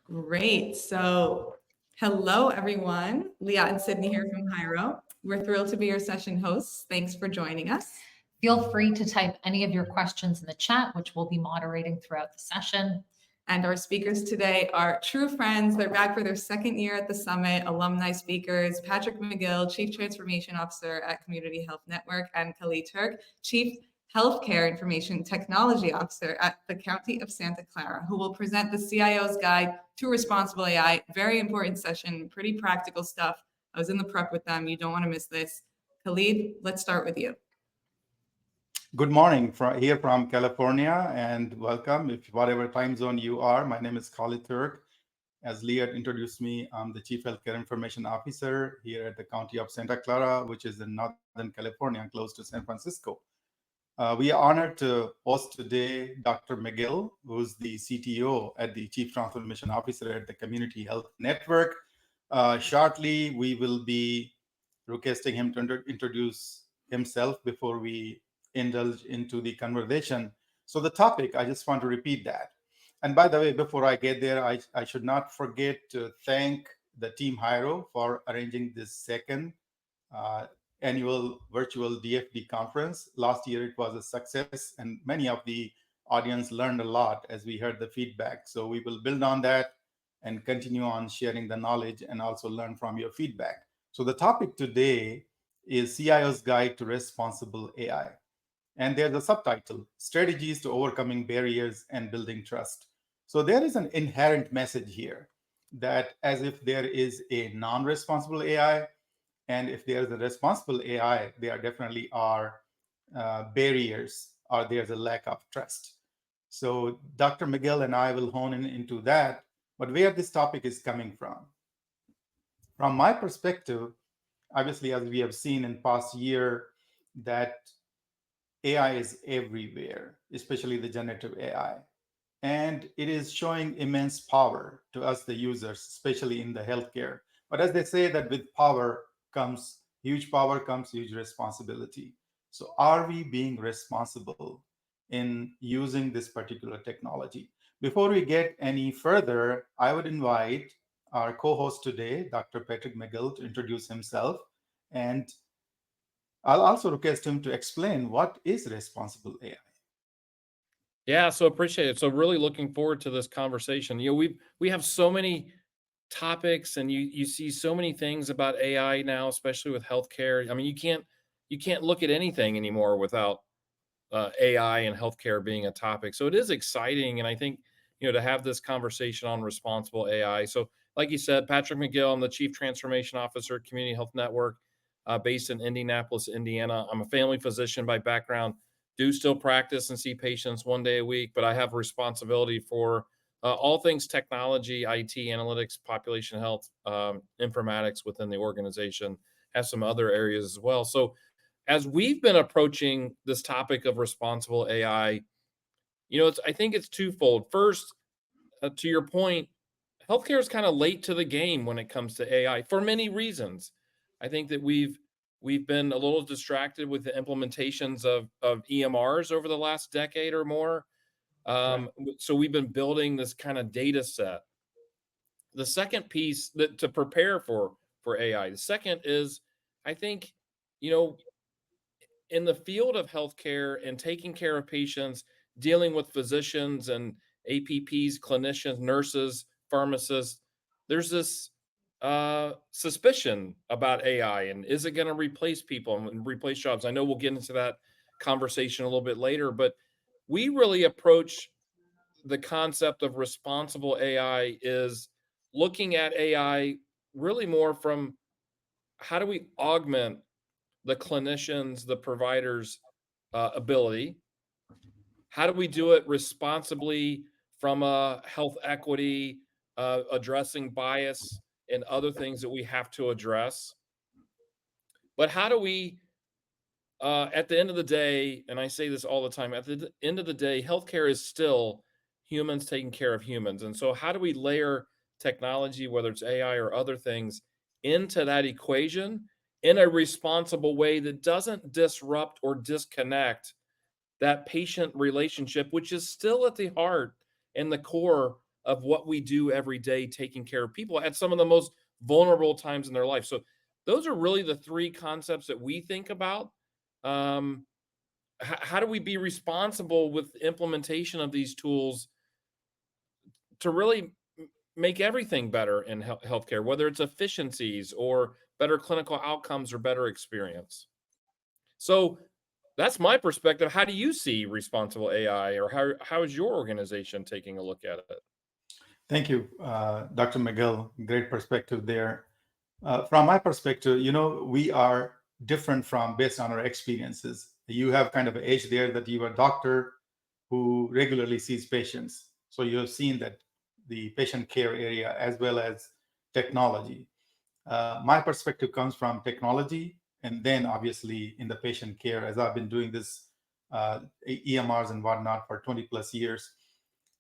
Great. So, hello, everyone. Leah and Sydney here from Hyro. We're thrilled to be your session hosts. Thanks for joining us. Feel free to type any of your questions in the chat, which we'll be moderating throughout the session. And our speakers today are true friends. They're back for their second year at the summit, alumni speakers, Patrick McGill, Chief Transformation Officer at Community Health Network, and Kaleigh Turk, Chief Healthcare Information Technology Officer at the County of Santa Clara, who will present the CIO's Guide to Responsible AI. Very important session, pretty practical stuff. I was in the prep with them. You don't want to miss this. Kaleigh, let's start with you. Good morning here from California, and welcome if whatever time zone you are. My name is Kaleigh Turk. As Leah introduced me, I'm the Chief Healthcare Information Officer here at the County of Santa Clara, which is in Northern California, close to San Francisco. We are honored to host today Dr. McGill, who's the CTO at the Chief Transformation Officer at the Community Health Network. Shortly, we will be requesting him to introduce himself before we indulge into the conversation. So the topic, I just want to repeat that. And by the way, before I get there, I should not forget to thank the team Hyro for arranging this second annual virtual DFD conference. Last year, it was a success, and many of the audience learned a lot as we heard the feedback. So we will build on that and continue on sharing the knowledge and also learn from your feedback. So the topic today is CIO's Guide to Responsible AI. And there's a subtitle, Strategies to Overcoming Barriers and Building Trust. So there is an inherent message here that as if there is a non-responsible AI, and if there's a responsible AI, there definitely are barriers or there's a lack of trust. So Dr. McGill and I will hone in into that, but where this topic is coming from. From my perspective, obviously, as we have seen in past year, that AI is everywhere, especially the generative AI. And it is showing immense power to us, the users, especially in the healthcare. But as they say that with power comes huge responsibility. So are we being responsible in using this particular technology? Before we get any further, I would invite our co-host today, Dr. Patrick McGill, to introduce himself. And I'll also request him to explain what is responsible AI. Yeah, so appreciate it. So really looking forward to this conversation. You know, we have so many topics, and you see so many things about AI now, especially with healthcare. I mean, you can't look at anything anymore without AI and healthcare being a topic. So it is exciting, and I think to have this conversation on responsible AI. So, like you said, Patrick McGill, I'm the Chief Transformation Officer at Community Health Network, based in Indianapolis, Indiana. I'm a family physician by background. Do still practice and see patients one day a week, but I have responsibility for all things technology, IT, analytics, population health, informatics within the organization, have some other areas as well. So as we've been approaching this topic of responsible AI, I think it's twofold. First, to your point, healthcare is kind of late to the game when it comes to AI for many reasons. I think that we've been a little distracted with the implementations of EMRs over the last decade or more. So we've been building this kind of data set. The second piece that to prepare for AI, the second is, I think, in the field of healthcare and taking care of patients, dealing with physicians and APPs, clinicians, nurses, pharmacists, there's this suspicion about AI, and is it going to replace people and replace jobs? I know we'll get into that conversation a little bit later, but we really approach the concept of responsible AI is looking at AI really more from how do we augment the clinicians, the providers' ability? How do we do it responsibly from a health equity, addressing bias and other things that we have to address? But how do we, at the end of the day, and I say this all the time, at the end of the day, healthcare is still humans taking care of humans. And so how do we layer technology, whether it's AI or other things, into that equation in a responsible way that doesn't disrupt or disconnect that patient relationship, which is still at the heart and the core of what we do every day, taking care of people at some of the most vulnerable times in their life. So those are really the three concepts that we think about. How do we be responsible with implementation of these tools to really make everything better in healthcare, whether it's efficiencies or better clinical outcomes or better experience? So that's my perspective. How do you see responsible AI, or how is your organization taking a look at it? Thank you, Dr. McGill. Great perspective there. From my perspective, we are different from based on our experiences. You have kind of an age there that you are a doctor who regularly sees patients. So you have seen that the patient care area as well as technology. My perspective comes from technology, and then obviously in the patient care, as I've been doing this EMRs and whatnot for 20 plus years.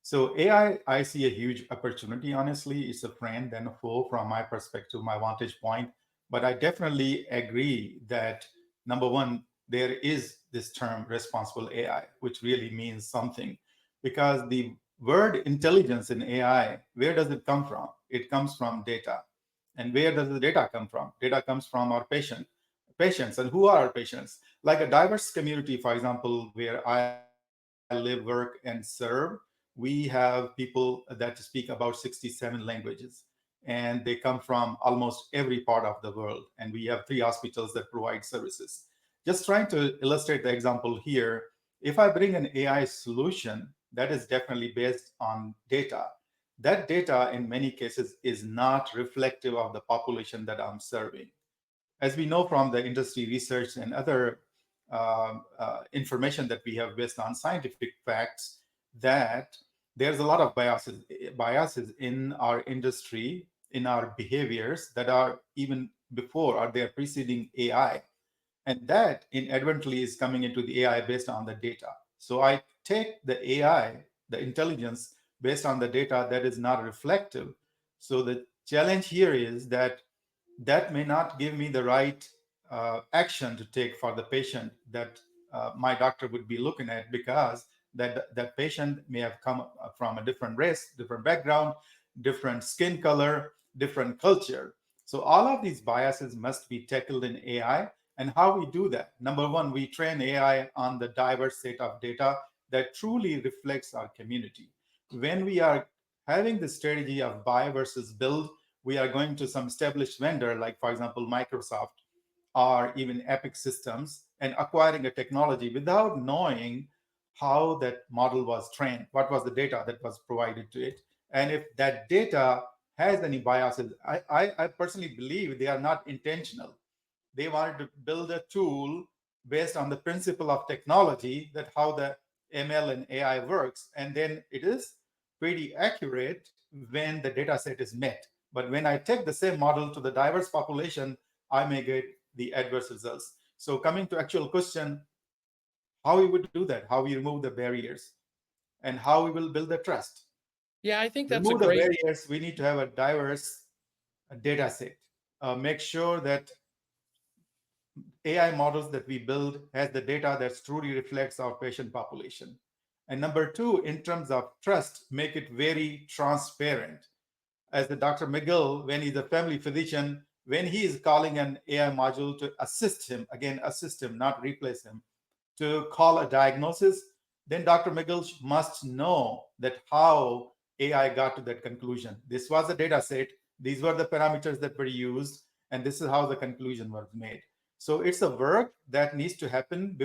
So AI, I see a huge opportunity. Honestly, it's a friend and a foe from my perspective, my vantage point. But I definitely agree that number one, there is this term responsible AI, which really means something, because the word intelligence in AI, where does it come from? It comes from data. And where does the data come from? Data comes from our patients. And who are our patients? Like a diverse community, for example, where I live, work, and serve, we have people that speak about 67 languages, and they come from almost every part of the world. And we have 3 hospitals that provide services. Just trying to illustrate the example here, if I bring an AI solution that is definitely based on data, that data in many cases is not reflective of the population that I'm serving. As we know from the industry research and other information that we have based on scientific facts, that there's a lot of biases in our industry, in our behaviors that are even before or they're preceding AI. And that inadvertently is coming into the AI based on the data. So I take the AI, the intelligence based on the data that is not reflective. So the challenge here is that may not give me the right action to take for the patient that my doctor would be looking at, because that patient may have come from a different race, different background, different skin color, different culture. So all of these biases must be tackled in AI. And how we do that? Number one, we train AI on the diverse set of data that truly reflects our community. When we are having the strategy of buy versus build, we are going to some established vendor, like for example, Microsoft or even Epic Systems, and acquiring a technology without knowing how that model was trained, what was the data that was provided to it. And if that data has any biases, I personally believe they are not intentional. They wanted to build a tool based on the principle of technology, that how the ML and AI works. And then it is pretty accurate when the data set is met. But when I take the same model to the diverse population, I may get the adverse results. So coming to actual question, how we would do that, how we remove the barriers, and how we will build the trust. Yeah, I think that's a Remove the great. barriers, we need to have a diverse data set. Make sure that AI models that we build has the data that truly reflects our patient population. And number two, in terms of trust, make it very transparent. As the Dr. McGill, when he's a family physician, when he is calling an AI module to assist him, again, assist him, not replace him, to call a diagnosis, then Dr. McGill must know that how AI got to that conclusion. This was the data set, these were the parameters that were used, and this is how the conclusion was made. So it's a work that needs to happen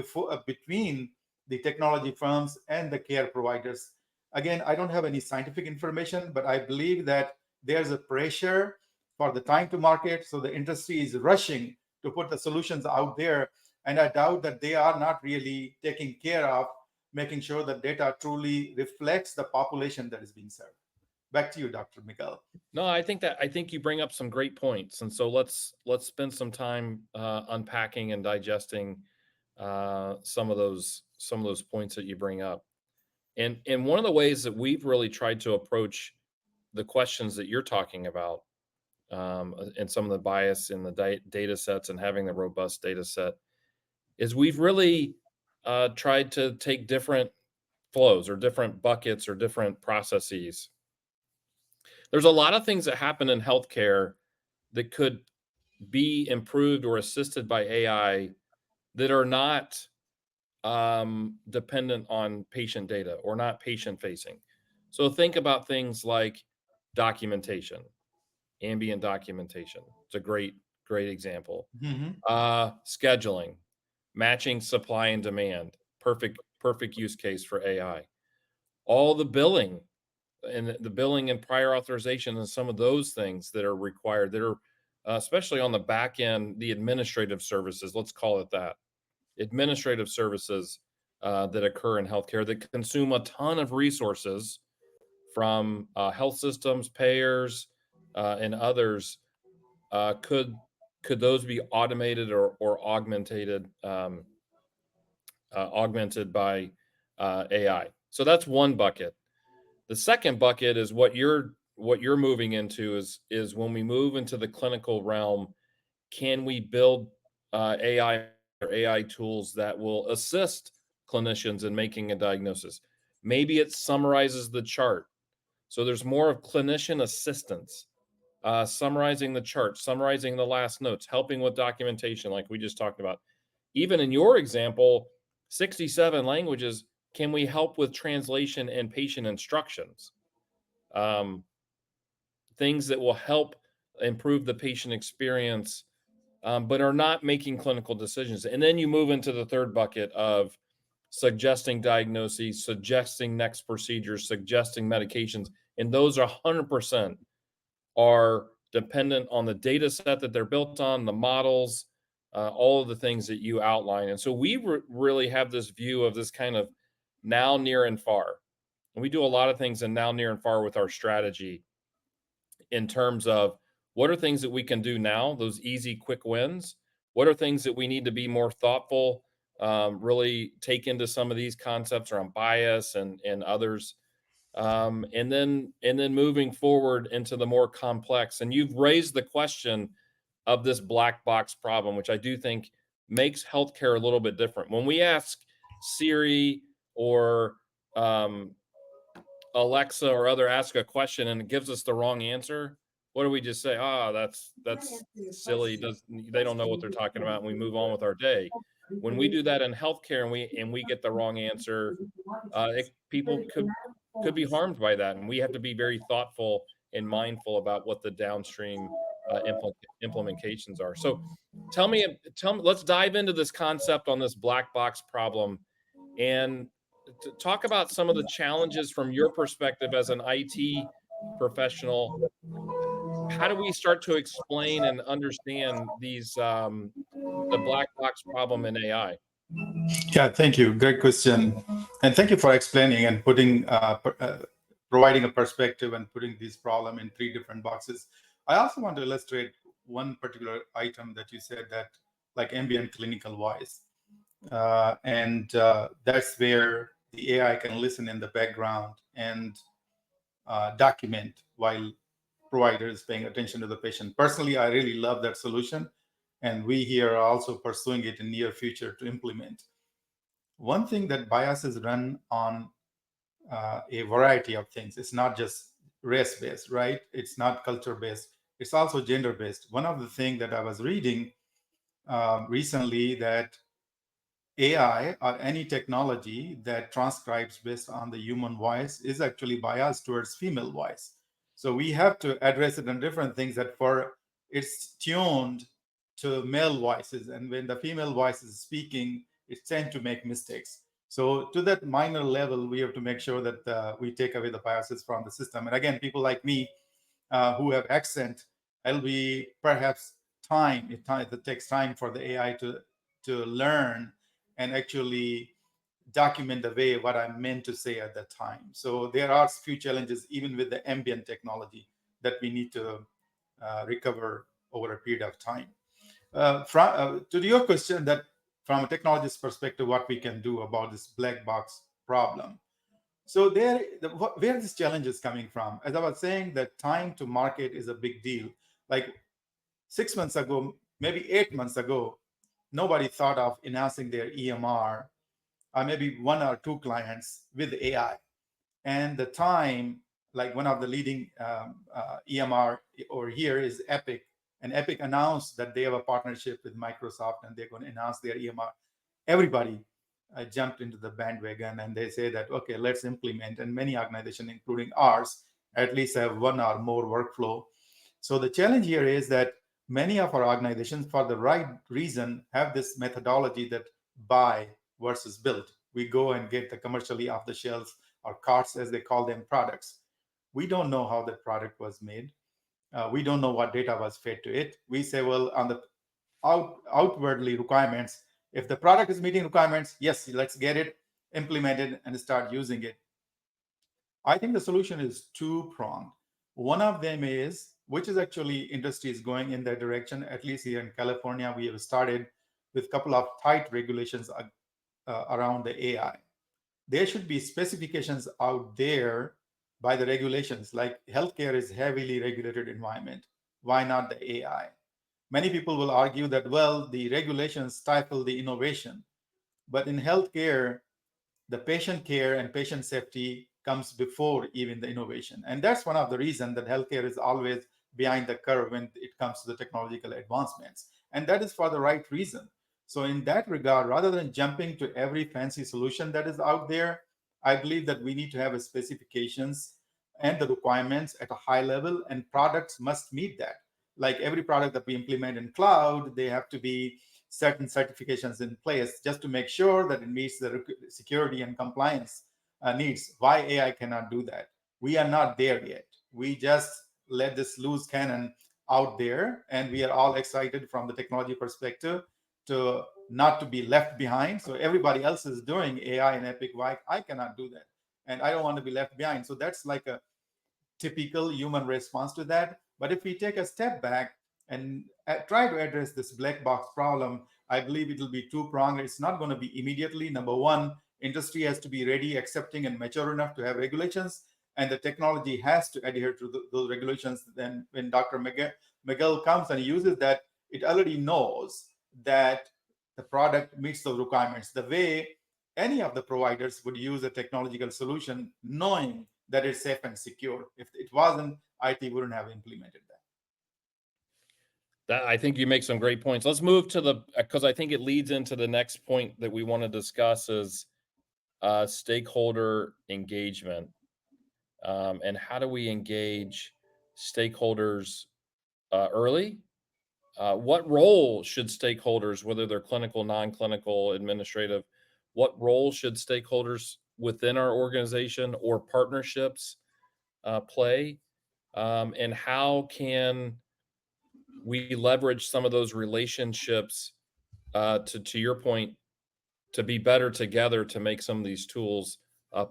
between the technology firms and the care providers. Again, I don't have any scientific information, but I believe that there's a pressure for the time to market. So the industry is rushing to put the solutions out there. And I doubt that they are not really taking care of making sure that data truly reflects the population that is being served. Back to you, Dr. McGill. No, I think you bring up some great points, and so let's spend some time unpacking and digesting some of those points that you bring up. And one of the ways that we've really tried to approach the questions that you're talking about, and some of the bias in the data sets and having the robust data set, is we've really tried to take different flows or different buckets or different processes There's a lot of things that happen in healthcare that could be improved or assisted by AI that are not dependent on patient data or not patient facing. So think about things like documentation, ambient documentation. It's a great example. Scheduling, matching supply and demand, perfect use case for AI. All the billing and the billing and prior authorization and some of those things that are required that are especially on the back end, the administrative services, let's call it that, administrative services that occur in healthcare that consume a ton of resources from health systems, payers, and others. Could those be automated or augmented by AI? So that's one bucket. The second bucket is what you're moving into is when we move into the clinical realm, can we build AI or AI tools that will assist clinicians in making a diagnosis? Maybe it summarizes the chart. So there's more of clinician assistance, summarizing the chart, summarizing the last notes, helping with documentation, like we just talked about. Even in your example, 67 languages, can we help with translation and patient instructions? Things that will help improve the patient experience, but are not making clinical decisions. And then you move into the third bucket of suggesting diagnoses, suggesting next procedures, suggesting medications. And those are 100% are dependent on the data set that they're built on, the models, all of the things that you outline. And so we really have this view of this kind of now, near, and far. And we do a lot of things in now, near, and far with our strategy in terms of what are things that we can do now, those easy, quick wins? What are things that we need to be more thoughtful, really take into some of these concepts around bias and others? And then moving forward into the more complex. And you've raised the question of this black box problem, which I do think makes healthcare a little bit different. When we ask Siri or Alexa or other ask a question and it gives us the wrong answer, what do we just say? That's silly. They don't know what they're talking about, and we move on with our day. When we do that in healthcare and we get the wrong answer, people could be harmed by that, and we have to be very thoughtful and mindful about what the downstream implementations are. So tell me, let's dive into this concept on this black box problem and talk about some of the challenges from your perspective as an IT professional. How do we start to explain and understand these the black box problem in AI? Yeah, thank you. Great question. And thank you for explaining and putting, providing a perspective and putting this problem in 3 different boxes. I also want to illustrate one particular item that you said, that like ambient clinical voice. That's where the AI can listen in the background and document while provider is paying attention to the patient. Personally, I really love that solution. And we here are also pursuing it in near future to implement. One thing that biases run on a variety of things. It's not just race-based, right? It's not culture-based. It's also gender-based. One of the things that I was reading recently, that AI or any technology that transcribes based on the human voice is actually biased towards female voice. So we have to address it in different things, that for it's tuned to male voices. And when the female voice is speaking, it tends to make mistakes. So to that minor level, we have to make sure that we take away the biases from the system. And again, people like me who have accent, it'll be perhaps time. It takes time for the AI to learn and actually document the way what I meant to say at that time. So there are a few challenges even with the ambient technology that we need to recover over a period of time. To your question, that from a technologist perspective, what we can do about this black box problem. So where this challenge is coming from, as I was saying, that time to market is a big deal. Like 6 months ago, maybe 8 months ago, nobody thought of enhancing their EMR, or maybe 1 or 2 clients with AI. And the time like one of the leading EMR over here is Epic. And Epic announced that they have a partnership with Microsoft and they're going to enhance their EMR. Everybody jumped into the bandwagon and they say that, okay, let's implement. And many organizations, including ours, at least have one or more workflow. So the challenge here is that many of our organizations, for the right reason, have this methodology that buy versus build. We go and get the commercially off the shelves or carts, as they call them, products. We don't know how that product was made. We don't know what data was fed to it. We say, well, on the outwardly requirements, if the product is meeting requirements, yes, let's get it implemented and start using it. I think the solution is two-pronged. One of them is, which is actually industry is going in that direction, at least here in California, we have started with a couple of tight regulations around the AI. There should be specifications out there by the regulations, like healthcare is heavily regulated environment. Why not the AI? Many people will argue that, well, the regulations stifle the innovation. But in healthcare, the patient care and patient safety comes before even the innovation. And that's one of the reasons that healthcare is always behind the curve when it comes to the technological advancements. And that is for the right reason. So in that regard, rather than jumping to every fancy solution that is out there, I believe that we need to have a specifications and the requirements at a high level, and products must meet that. Like every product that we implement in cloud, they have to be certain certifications in place just to make sure that it meets the security and compliance needs. Why AI cannot do that? We are not there yet. We just let this loose cannon out there, and we are all excited from the technology perspective to not to be left behind. So everybody else is doing AI and Epic. Why I cannot do that? And I don't want to be left behind. So that's like a typical human response to that. But if we take a step back and try to address this black box problem, I believe it will be two-pronged. It's not going to be immediately. Number one, industry has to be ready, accepting, and mature enough to have regulations, and the technology has to adhere to those regulations. Then when Dr. McGill comes and uses that, it already knows that the product meets those requirements the way any of the providers would use a technological solution, knowing that it's safe and secure. If it wasn't, IT wouldn't have implemented that. I think you make some great points. Let's move to because I think it leads into the next point that we want to discuss is stakeholder engagement. And how do we engage stakeholders early? What role should stakeholders, whether they're clinical, non-clinical, administrative, what role should stakeholders within our organization or partnerships play? And how can we leverage some of those relationships to your point, to be better together to make some of these tools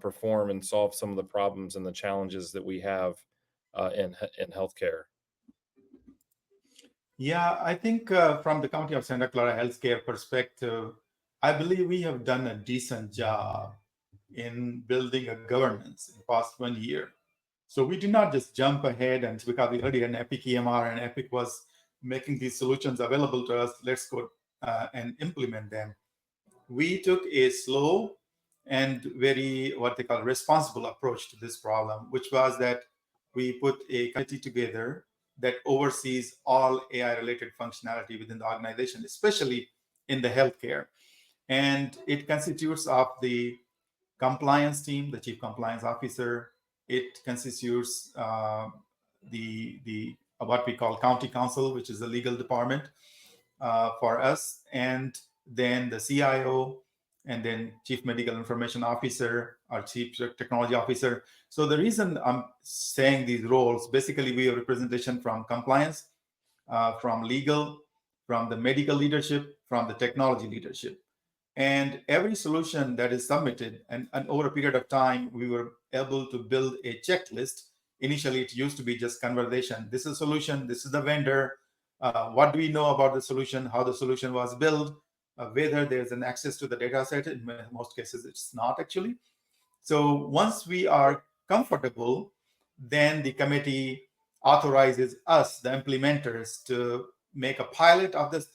perform and solve some of the problems and the challenges that we have in healthcare? Yeah, I think from the County of Santa Clara healthcare perspective, I believe we have done a decent job in building a governance in the past 1 year. So we did not just jump ahead and because we already had an Epic EMR and Epic was making these solutions available to us, let's go and implement them. We took a slow and very, what they call, responsible approach to this problem, which was that we put a committee together that oversees all AI-related functionality within the organization, especially in the healthcare. And it constitutes of the compliance team, the chief compliance officer. It constitutes the what we call county council, which is the legal department for us, and then the CIO, and then chief medical information officer or chief technology officer. So the reason I'm saying these roles, basically we have representation from compliance, from legal, from the medical leadership, from the technology leadership. And every solution that is submitted, and over a period of time, we were able to build a checklist. Initially, it used to be just conversation. This is a solution, this is the vendor, what do we know about the solution, how the solution was built, whether there's an access to the data set. In most cases, it's not actually. So once we are comfortable, then the committee authorizes us, the implementers, to make a pilot of this,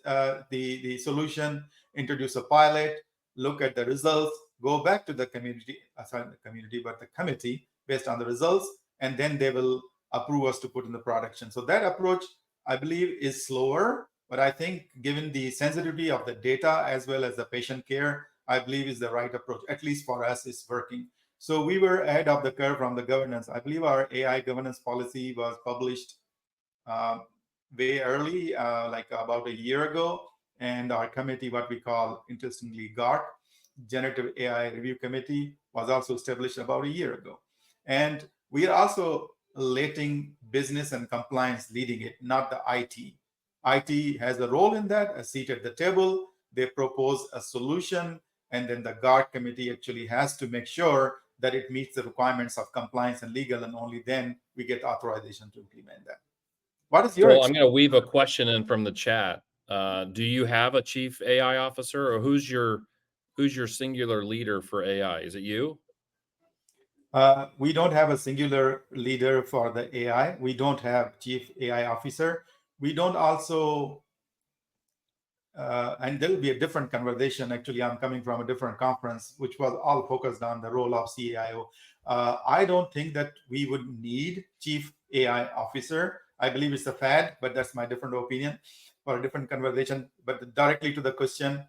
the solution, introduce a pilot, look at the results, go back to the community, the committee based on the results, and then they will approve us to put in the production. So that approach, I believe, is slower, but I think given the sensitivity of the data as well as the patient care, I believe is the right approach. At least for us, it's working. So we were ahead of the curve from the governance. I believe our AI governance policy was published way early, like about a year ago. And our committee, what we call, interestingly, GARC, Generative AI Review Committee, was also established about a year ago. And we are also letting business and compliance leading it, not the IT. IT has a role in that, a seat at the table. They propose a solution, and then the GARC committee actually has to make sure that it meets the requirements of compliance and legal, and only then we get authorization to implement that. What is your So I'm going to weave a question in from the chat. Do you have a chief AI officer, or who's your singular leader for AI? Is it you? We don't have a singular leader for the AI. We don't have chief AI officer. We don't also, and there'll be a different conversation. Actually, I'm coming from a different conference, which was all focused on the role of CIO. I don't think that we would need chief AI officer. I believe it's a fad, but that's my different opinion for a different conversation. But directly to the question,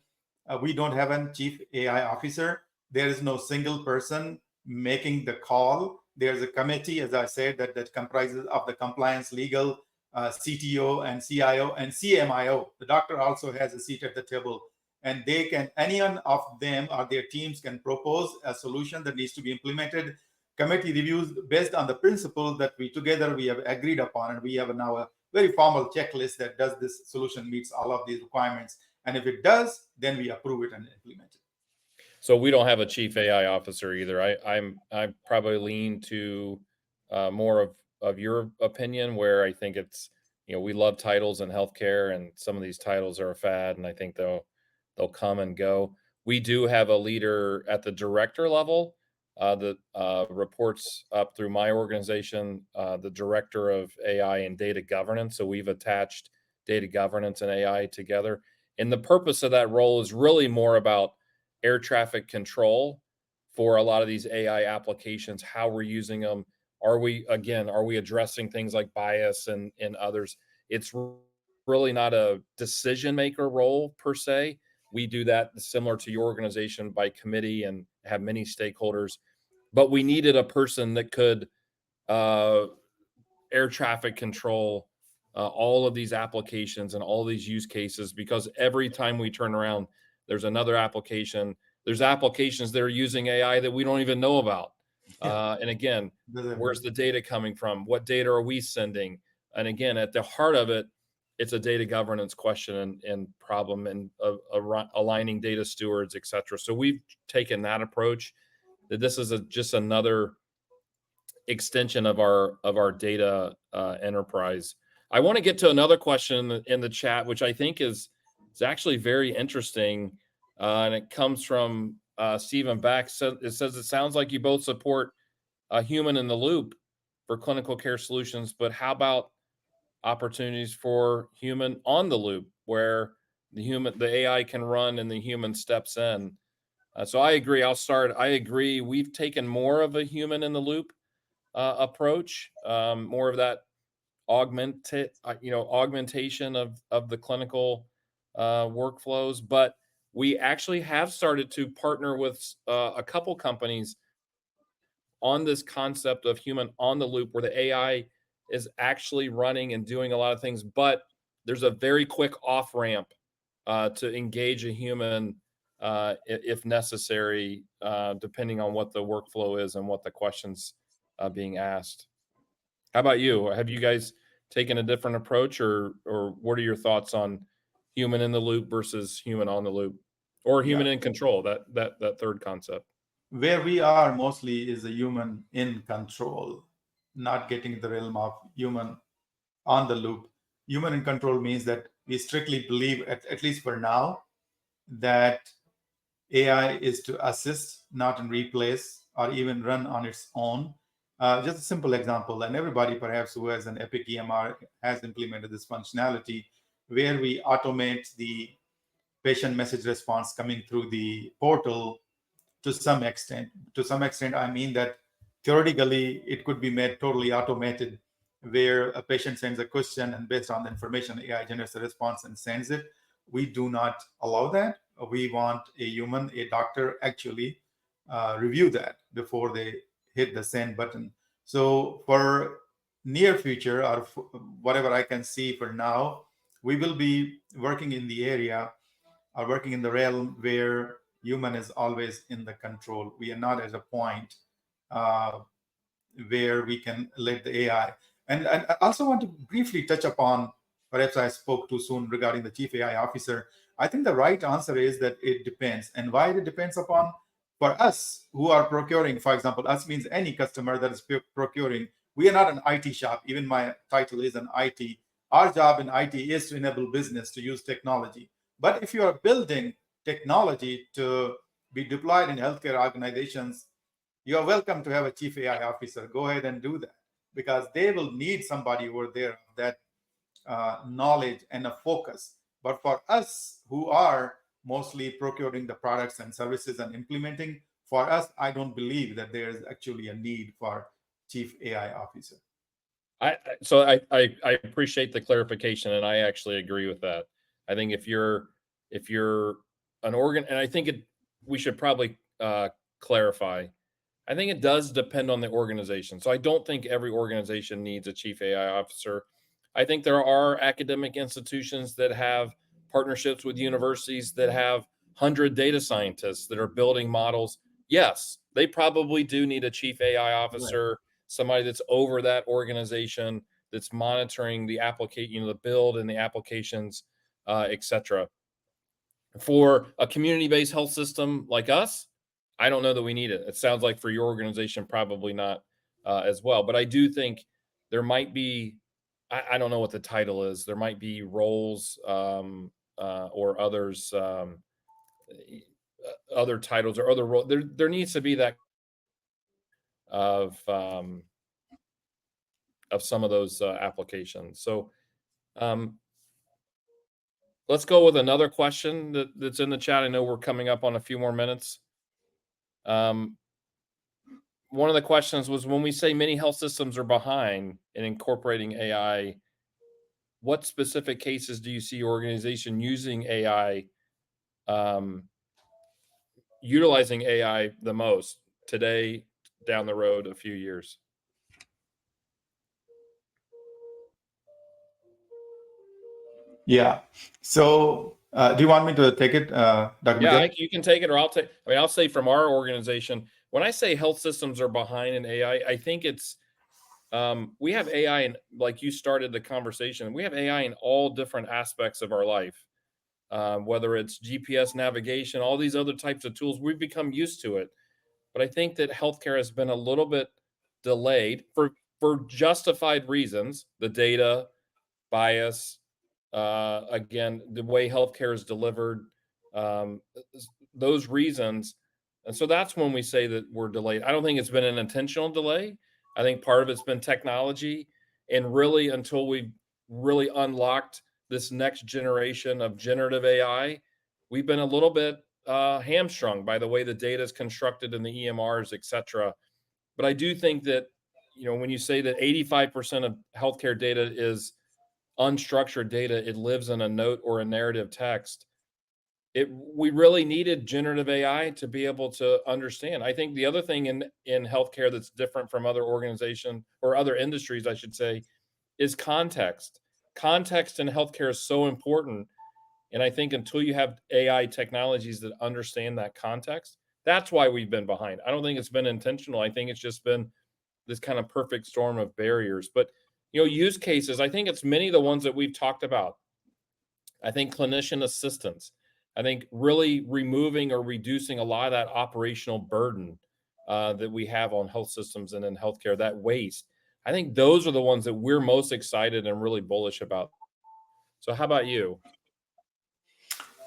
we don't have a chief AI officer. There is no single person making the call. There's a committee, as I said, that comprises of the compliance, legal, CTO and CIO and CMIO. The doctor also has a seat at the table, and they can, any one of them or their teams can propose a solution that needs to be implemented. Committee reviews based on the principle that we have agreed upon, and we have now a very formal checklist that does this solution meets all of these requirements. And if it does, then we approve it and implement it. So we don't have a chief AI officer either. I probably lean to more of your opinion, where I think it's, we love titles in healthcare, and some of these titles are a fad, and I think they'll come and go. We do have a leader at the director level that reports up through my organization, the director of AI and data governance. So we've attached data governance and AI together. And the purpose of that role is really more about air traffic control for a lot of these AI applications, how we're using them. Are we addressing things like bias and others? It's really not a decision maker role per se. We do that similar to your organization by committee and have many stakeholders, but we needed a person that could air traffic control all of these applications and all these use cases, because every time we turn around, there's another application. There's applications that are using AI that we don't even know about. And again, where's the data coming from? What data are we sending? And again, at the heart of it, it's a data governance question and problem, and aligning data stewards, et cetera. So we've taken that approach, that this is just another extension of our data enterprise. I want to get to another question in the chat, which I think is actually very interesting, and it comes from Stephen Beck. So it says, it sounds like you both support a human in the loop for clinical care solutions, but how about opportunities for human on the loop, where the AI can run and the human steps in? So I agree. I'll start. I agree. We've taken more of a human in the loop approach, more of that augmentation of the clinical workflows. But we actually have started to partner with a couple companies on this concept of human on the loop, where the AI is actually running and doing a lot of things, but there's a very quick off ramp to engage a human if necessary, depending on what the workflow is and what the questions being asked. How about you? Have you guys taken a different approach, or what are your thoughts on human in the loop versus human on the loop, or human in control, that third concept? Where we are mostly is a human in control, not getting to the realm of human on the loop. Human in control means that we strictly believe, at least for now, that AI is to assist, not in replace or even run on its own. Just a simple example, and everybody perhaps who has an Epic EMR has implemented this functionality, where we automate the patient message response coming through the portal to some extent. To some extent, I mean that theoretically, it could be made totally automated, where a patient sends a question and based on the information, AI generates a response and sends it. We do not allow that. We want a human, a doctor, actually review that before they hit the send button. So for near future, or whatever I can see for now, we will be working in the area or working in the realm where human is always in the control. We are not at a point where we can let the AI. And I also want to briefly touch upon, perhaps I spoke too soon regarding the chief AI officer. I think the right answer is that it depends. And why it depends upon? For us who are procuring, for example, us means any customer that is procuring, we are not an IT shop. Even my title is an IT. Our job in IT is to enable business to use technology. But if you are building technology to be deployed in healthcare organizations, you are welcome to have a chief AI officer. Go ahead and do that, because they will need somebody over there that knowledge and a focus. But for us who are mostly procuring the products and services and implementing, for us, I don't believe that there is actually a need for chief AI officer. So I appreciate the clarification, and I actually agree with that. I think if you're an organ, and I think we should probably clarify. I think it does depend on the organization. So I don't think every organization needs a chief AI officer. I think there are academic institutions that have partnerships with universities that have 100 data scientists that are building models. Yes, they probably do need a chief AI officer, right. Somebody that's over that organization, that's monitoring the application, the build and the applications, et cetera. For a community-based health system like us, I don't know that we need it. It sounds like for your organization, probably not as well. But I do think there might be, I don't know what the title is. There might be roles or others, other titles or other roles. There needs to be that of some of those applications. So let's go with another question that's in the chat. I know we're coming up on a few more minutes. One of the questions was, when we say many health systems are behind in incorporating AI, what specific cases do you see your organization using AI, utilizing AI the most today, down the road a few years? Yeah. So do you want me to take it, Dr. Yeah, McGill? you can take it, or I'll take. I mean, I'll say from our organization, when I say health systems are behind in AI, I think it's we have AI, and like you started the conversation, we have AI in all different aspects of our life, whether it's GPS navigation, all these other types of tools. We've become used to it, but I think that healthcare has been a little bit delayed for justified reasons. The data bias, again, the way healthcare is delivered, those reasons. And so that's when we say that we're delayed. I don't think it's been an intentional delay. I think part of it's been technology, and really until we've really unlocked this next generation of generative AI, we've been a little bit hamstrung by the way the data is constructed in the EMRs, et cetera. But I do think that, when you say that 85% of healthcare data is unstructured data, it lives in a note or a narrative text. We really needed generative AI to be able to understand. I think the other thing in healthcare that's different from other organizations or other industries, I should say, is context. Context in healthcare is so important. And I think until you have AI technologies that understand that context, that's why we've been behind. I don't think it's been intentional. I think it's just been this kind of perfect storm of barriers. But, use cases, I think it's many of the ones that we've talked about. I think clinician assistance. I think really removing or reducing a lot of that operational burden that we have on health systems and in healthcare, that waste. I think those are the ones that we're most excited and really bullish about. So how about you?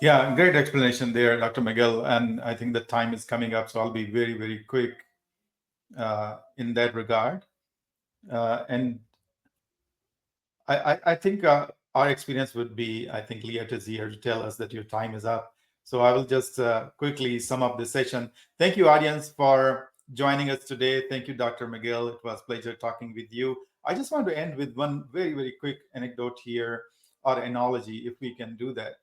Yeah, great explanation there, Dr. McGill. And I think the time is coming up, so I'll be very, very quick in that regard. And I think our experience would be, I think Leah is here to tell us that your time is up. So I will just quickly sum up this session. Thank you, audience, for joining us today. Thank you, Dr. McGill. It was a pleasure talking with you. I just want to end with one very, very quick anecdote here, or analogy, if we can do that.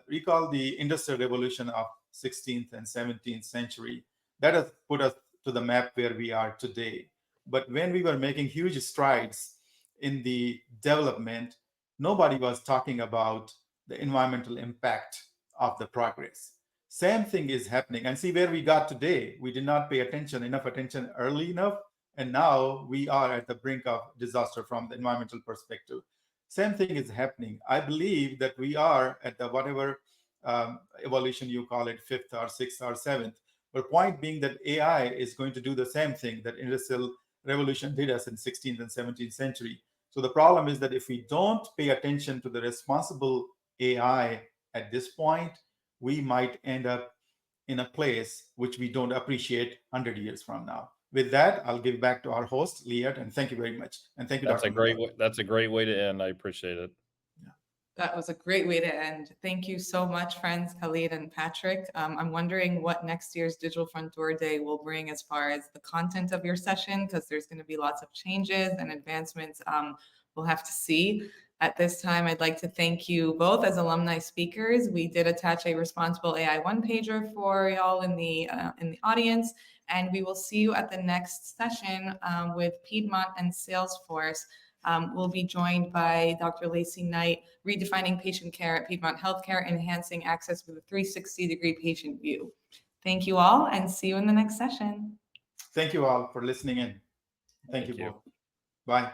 Recall the Industrial Revolution of 16th and 17th century. That has put us to the map where we are today. But when we were making huge strides in the development, nobody was talking about the environmental impact of the progress. Same thing is happening. And see where we got today. We did not pay enough attention early enough. And now we are at the brink of disaster from the environmental perspective. Same thing is happening. I believe that we are at the whatever evolution you call it, 5th or 6th or 7th. But point being that AI is going to do the same thing that Industrial Revolution did us in 16th and 17th century. So the problem is that if we don't pay attention to the responsible AI at this point, we might end up in a place which we don't appreciate 100 years from now. With that, I'll give back to our host, Liat, and thank you very much. And thank you, That's Dr. a great McGill. way, that's a great way to end. I appreciate it. That was a great way to end. Thank you so much, friends, Kaleigh and Patrick. I'm wondering what next year's Digital Front Door Day will bring as far as the content of your session, because there's going to be lots of changes and advancements we'll have to see. At this time, I'd like to thank you both as alumni speakers. We did attach a responsible AI one-pager for y'all in the audience, and we will see you at the next session with Piedmont and Salesforce. We'll be joined by Dr. Lacey Knight, redefining patient care at Piedmont Healthcare, enhancing access with a 360-degree patient view. Thank you all, and see you in the next session. Thank you all for listening in. Thank you both. Bye.